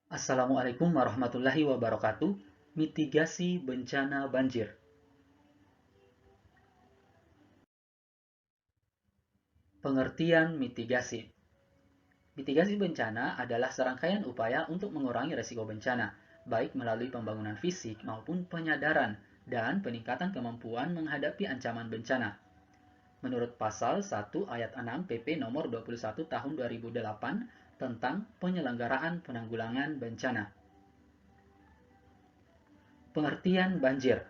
Assalamualaikum warahmatullahi wabarakatuh. Mitigasi bencana banjir. Pengertian mitigasi. Mitigasi bencana adalah serangkaian upaya untuk mengurangi risiko bencana, baik melalui pembangunan fisik maupun penyadaran dan peningkatan kemampuan menghadapi ancaman bencana. Menurut Pasal 1 Ayat 6 PP Nomor 21 Tahun 2008 tentang penyelenggaraan penanggulangan bencana. Pengertian banjir.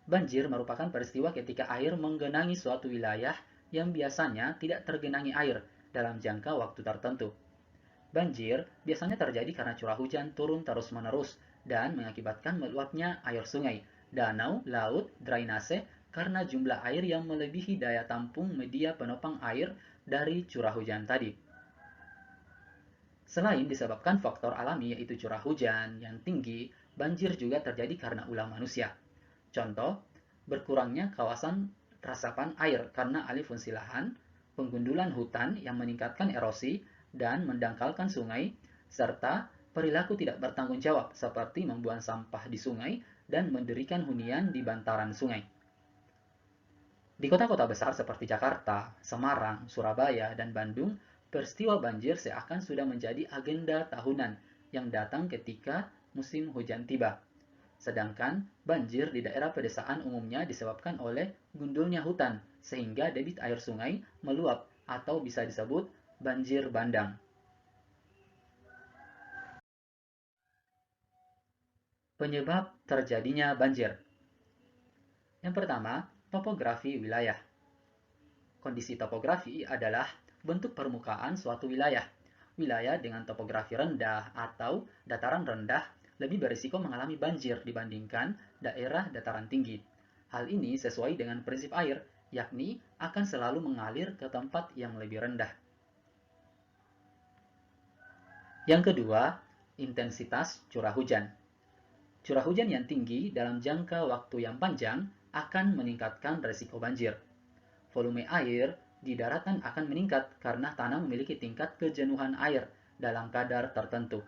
Banjir merupakan peristiwa ketika air menggenangi suatu wilayah yang biasanya tidak tergenangi air dalam jangka waktu tertentu. Banjir biasanya terjadi karena curah hujan turun terus-menerus dan mengakibatkan meluapnya air sungai, danau, laut, drainase karena jumlah air yang melebihi daya tampung media penopang air dari curah hujan tadi. Selain disebabkan faktor alami yaitu curah hujan yang tinggi, banjir juga terjadi karena ulah manusia. Contoh, berkurangnya kawasan resapan air karena alih fungsi lahan, penggundulan hutan yang meningkatkan erosi dan mendangkalkan sungai, serta perilaku tidak bertanggung jawab seperti membuang sampah di sungai dan mendirikan hunian di bantaran sungai. Di kota-kota besar seperti Jakarta, Semarang, Surabaya, dan Bandung, peristiwa banjir seakan sudah menjadi agenda tahunan yang datang ketika musim hujan tiba. Sedangkan banjir di daerah pedesaan umumnya disebabkan oleh gundulnya hutan, sehingga debit air sungai meluap atau bisa disebut banjir bandang. Penyebab terjadinya banjir. Yang pertama, topografi wilayah. Kondisi topografi adalah bentuk permukaan suatu wilayah. Wilayah dengan topografi rendah atau dataran rendah lebih berisiko mengalami banjir dibandingkan daerah dataran tinggi. Hal ini sesuai dengan prinsip air, yakni akan selalu mengalir ke tempat yang lebih rendah. Yang kedua, intensitas curah hujan. Curah hujan yang tinggi dalam jangka waktu yang panjang akan meningkatkan risiko banjir. Volume air di daratan akan meningkat karena tanah memiliki tingkat kejenuhan air dalam kadar tertentu.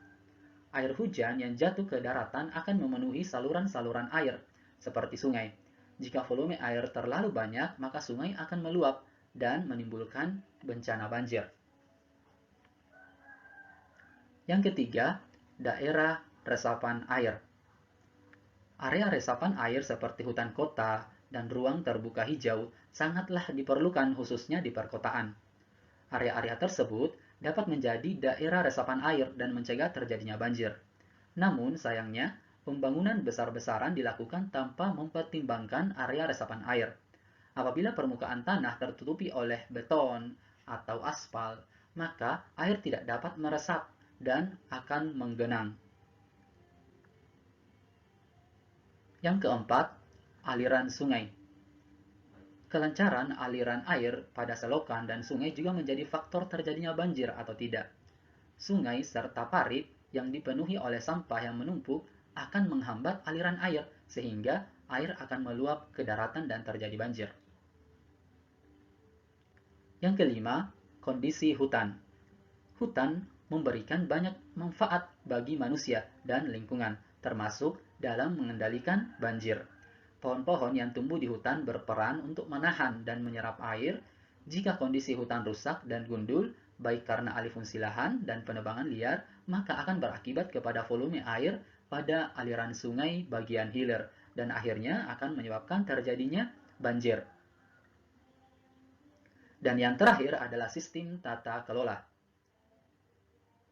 Air hujan yang jatuh ke daratan akan memenuhi saluran-saluran air, seperti sungai. Jika volume air terlalu banyak, maka sungai akan meluap dan menimbulkan bencana banjir. Yang ketiga, daerah resapan air. Area resapan air seperti hutan kota dan ruang terbuka hijau sangatlah diperlukan khususnya di perkotaan. Area-area tersebut dapat menjadi daerah resapan air dan mencegah terjadinya banjir. Namun, sayangnya, pembangunan besar-besaran dilakukan tanpa mempertimbangkan area resapan air. Apabila permukaan tanah tertutupi oleh beton atau aspal, maka air tidak dapat meresap dan akan menggenang. Yang keempat, aliran sungai. Kelancaran aliran air pada selokan dan sungai juga menjadi faktor terjadinya banjir atau tidak. Sungai serta parit yang dipenuhi oleh sampah yang menumpuk akan menghambat aliran air sehingga air akan meluap ke daratan dan terjadi banjir. Yang kelima, kondisi hutan. Hutan memberikan banyak manfaat bagi manusia dan lingkungan, termasuk dalam mengendalikan banjir. Pohon-pohon yang tumbuh di hutan berperan untuk menahan dan menyerap air. Jika kondisi hutan rusak dan gundul, baik karena alih fungsi lahan dan penebangan liar, maka akan berakibat kepada volume air pada aliran sungai bagian hilir dan akhirnya akan menyebabkan terjadinya banjir. Dan yang terakhir adalah sistem tata kelola.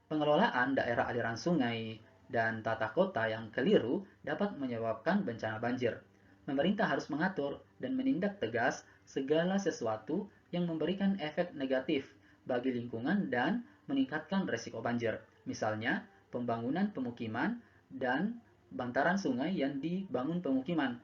Pengelolaan daerah aliran sungai dan tata kota yang keliru dapat menyebabkan bencana banjir. Pemerintah harus mengatur dan menindak tegas segala sesuatu yang memberikan efek negatif bagi lingkungan dan meningkatkan risiko banjir. Misalnya, pembangunan pemukiman dan bantaran sungai yang dibangun pemukiman.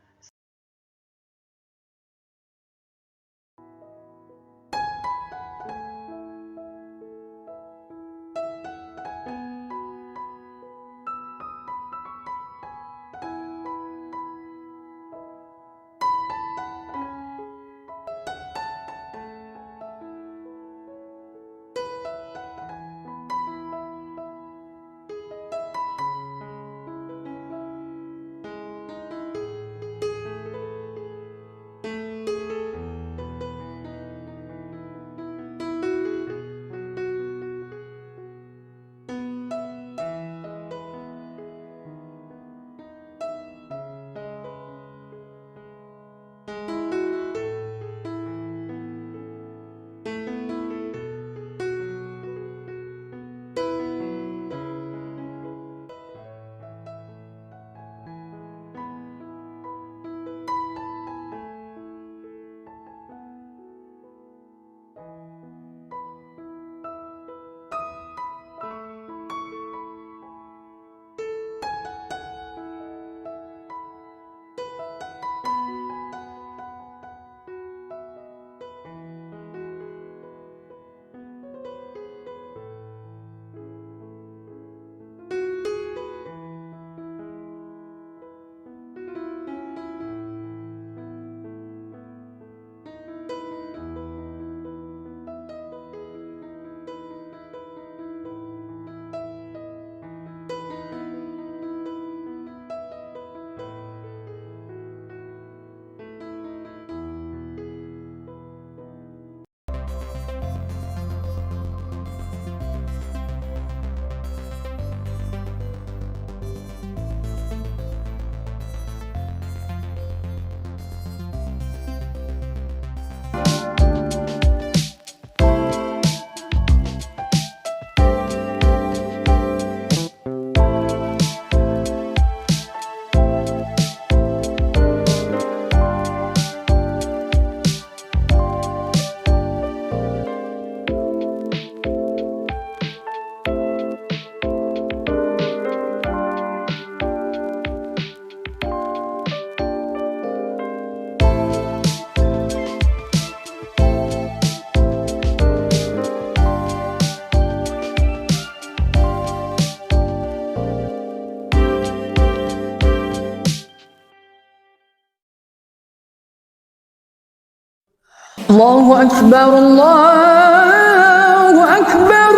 الله أكبر الله أكبر.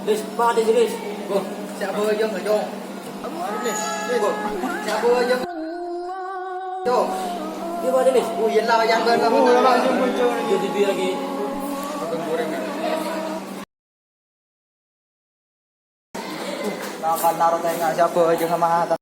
Lis, pak ada Lis. Go. Siapa aja jom. Lis. Go. Siapa aja. Jom. Dia ada Lis. Oh, yelah yang benar. Oh, lah jom muncul. Jadi dia lagi. Makan goreng kan. Makan naruh tengah siapa aja sama atas.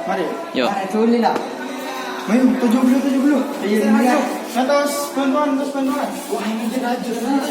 Mari. Yuk. Tulis lah. Main 70. Iya, lihat. Atas bantuan. Wah, ini dia aja. Yuk.